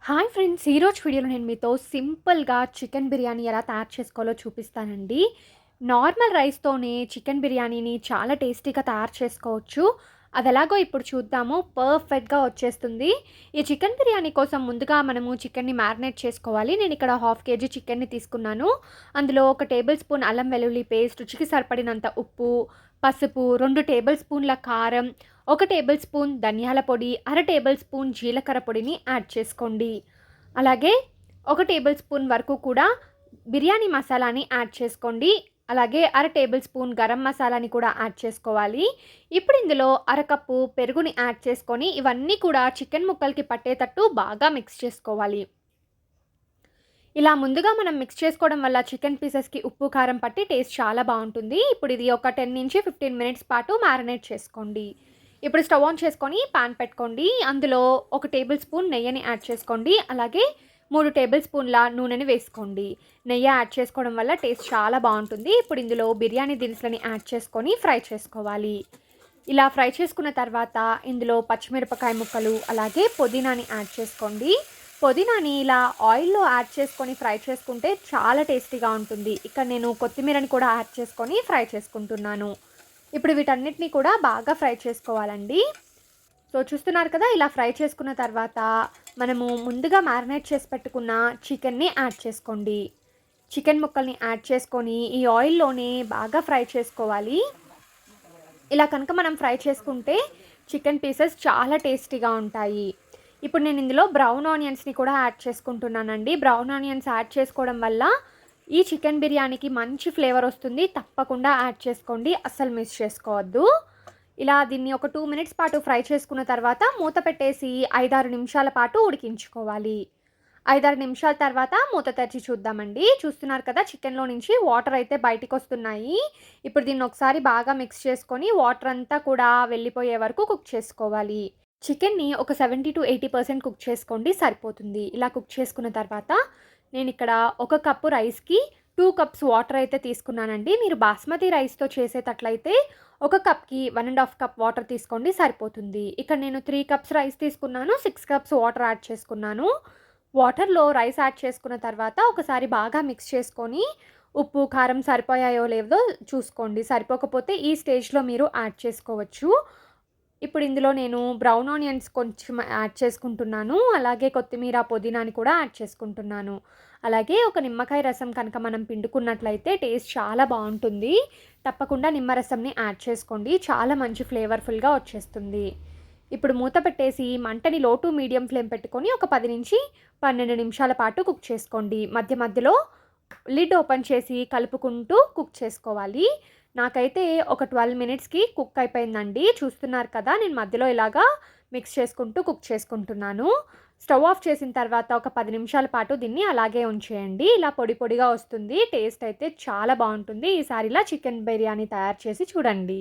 Hi friends! ఈరోజు వీడియోలో నేను మీతో సింపుల్‌గా చికెన్ బిర్యానీ ఎలా తయారు చేసుకోవాలో చూపిస్తానండి. నార్మల్ రైస్‌తోనే చికెన్ బిర్యానీని చాలా టేస్టీగా తయారు చేసుకోవచ్చు. అదెలాగో ఇప్పుడు చూద్దాము. పర్ఫెక్ట్‌గా వచ్చేస్తుంది. ఈ చికెన్ బిర్యానీ కోసం ముందుగా మనము చికెన్‌ని మ్యారినేట్ చేసుకోవాలి. నేను ఇక్కడ హాఫ్ కేజీ చికెన్‌ని తీసుకున్నాను. అందులో ఒక టేబుల్ స్పూన్ అల్లం వెల్లుల్లి పేస్ట్, రుచికి సరిపడినంత ఉప్పు, పసుపు, 2 టేబుల్ స్పూన్ల కారం, 1 టేబుల్ స్పూన్ ధనియాల పొడి, అర టేబుల్ స్పూన్ జీలకర్ర పొడిని యాడ్ చేసుకోండి. అలాగే 1 టేబుల్ స్పూన్ వరకు కూడా బిర్యానీ మసాలాని యాడ్ చేసుకోండి. అలాగే అర టేబుల్ స్పూన్ గరం మసాలాని కూడా యాడ్ చేసుకోవాలి. ఇప్పుడు ఇందులో అరకప్పు పెరుగుని యాడ్ చేసుకొని ఇవన్నీ కూడా చికెన్ ముక్కలకి పట్టేటట్టు బాగా మిక్స్ చేసుకోవాలి. ఇలా ముందుగా మనం మిక్స్ చేసుకోవడం వల్ల చికెన్ పీసెస్‌కి ఉప్పు, కారం పట్టి టేస్ట్ చాలా బావుంటుంది. ఇప్పుడు ఇది ఒక 10-15 మినిట్స్ పాటు మ్యారినేట్ చేసుకోండి. ఇప్పుడు స్టవ్ ఆన్ చేసుకొని పాన్ పెట్టుకోండి. అందులో 1 టేబుల్ స్పూన్ నెయ్యిని యాడ్ చేసుకోండి. అలాగే 3 టేబుల్ స్పూన్ల నూనెని వేసుకోండి. నెయ్యి యాడ్ చేసుకోవడం వల్ల టేస్ట్ చాలా బావుంటుంది. ఇప్పుడు ఇందులో బిర్యానీ దినుసులని యాడ్ చేసుకొని ఫ్రై చేసుకోవాలి. ఇలా ఫ్రై చేసుకున్న తర్వాత ఇందులో పచ్చిమిరపకాయ ముక్కలు, అలాగే పుదీనాని యాడ్ చేసుకోండి. పుదీనాని ఇలా ఆయిల్‌లో యాడ్ చేసుకొని ఫ్రై చేసుకుంటే చాలా టేస్టీగా ఉంటుంది. ఇక్కడ నేను కొత్తిమీరని కూడా యాడ్ చేసుకొని ఫ్రై చేసుకుంటున్నాను. ఇప్పుడు వీటన్నిటిని కూడా బాగా ఫ్రై చేసుకోవాలండి. సో చూస్తున్నారు కదా, ఇలా ఫ్రై చేసుకున్న తర్వాత మనము ముందుగా మ్యారినేట్ చేసి పెట్టుకున్న చికెన్ని యాడ్ చేసుకోండి. చికెన్ ముక్కల్ని యాడ్ చేసుకొని ఈ ఆయిల్‌లోనే బాగా ఫ్రై చేసుకోవాలి. ఇలా కనుక మనం ఫ్రై చేసుకుంటే చికెన్ పీసెస్ చాలా టేస్టీగా ఉంటాయి. ఇప్పుడు నేను ఇందులో బ్రౌన్ ఆనియన్స్‌ని కూడా యాడ్ చేసుకుంటున్నానండి. బ్రౌన్ ఆనియన్స్ యాడ్ చేసుకోవడం వల్ల ఈ చికెన్ బిర్యానీకి మంచి ఫ్లేవర్ వస్తుంది. తప్పకుండా యాడ్ చేసుకోండి. అస్సలు మిస్ చేసుకోవద్దు. ఇలా దీన్ని ఒక 2 మినిట్స్ పాటు ఫ్రై చేసుకున్న తర్వాత మూత పెట్టేసి 5-6 నిమిషాల పాటు ఉడికించుకోవాలి. 5-6 నిమిషాల తర్వాత మూత తెరిచి చూద్దామండి. చూస్తున్నారు కదా, చికెన్‌లో నుంచి వాటర్ అయితే బయటికొస్తున్నాయి. ఇప్పుడు దీన్ని ఒకసారి బాగా మిక్స్ చేసుకొని వాటర్ అంతా కూడా వెళ్ళిపోయే వరకు కుక్ చేసుకోవాలి. చికెన్‌ని ఒక 70-80% కుక్ చేసుకోండి, సరిపోతుంది. ఇలా కుక్ చేసుకున్న తర్వాత నేనిక్కడ 1 కప్పు రైస్‌కి 2 కప్స్ వాటర్ అయితే తీసుకున్నానండి. మీరు బాస్మతి రైస్‌తో చేసేటట్లయితే 1 కప్‌కి 1½ కప్ వాటర్ తీసుకోండి, సరిపోతుంది. ఇక్కడ నేను 3 కప్స్ రైస్ తీసుకున్నాను. 6 కప్స్ వాటర్ యాడ్ చేసుకున్నాను. వాటర్‌లో రైస్ యాడ్ చేసుకున్న తర్వాత ఒకసారి బాగా మిక్స్ చేసుకొని ఉప్పు, కారం సరిపోయాయో లేదో చూసుకోండి. సరిపోకపోతే ఈ స్టేజ్‌లో మీరు యాడ్ చేసుకోవచ్చు. ఇప్పుడు ఇందులో నేను బ్రౌన్ ఆనియన్స్ కొంచెం యాడ్ చేసుకుంటున్నాను. అలాగే కొత్తిమీర, పుదీనాని కూడా యాడ్ చేసుకుంటున్నాను. అలాగే ఒక నిమ్మకాయ రసం కనుక మనం పిండుకున్నట్లయితే టేస్ట్ చాలా బావుంటుంది. తప్పకుండా నిమ్మరసంని యాడ్ చేసుకోండి. చాలా మంచి ఫ్లేవర్‌ఫుల్‌గా వచ్చేస్తుంది. ఇప్పుడు మూత పెట్టేసి మంటని లో టు మీడియం ఫ్లేమ్ పెట్టుకొని ఒక 10-12 నిమిషాల పాటు కుక్ చేసుకోండి. మధ్య మధ్యలో లిడ్ ఓపెన్ చేసి కలుపుకుంటూ కుక్ చేసుకోవాలి. నాకైతే ఒక 12 మినిట్స్‌కి కుక్ అయిపోయిందండి. చూస్తున్నారు కదా, నేను మధ్యలో ఇలాగా మిక్స్ చేసుకుంటూ కుక్ చేసుకుంటున్నాను. స్టవ్ ఆఫ్ చేసిన తర్వాత ఒక 10 నిమిషాల పాటు దీన్ని అలాగే ఉంచేయండి. ఇలా పొడి పొడిగా వస్తుంది. టేస్ట్ అయితే చాలా బావుంటుంది. ఈసారి ఇలా చికెన్ బిర్యానీ తయారు చేసి చూడండి.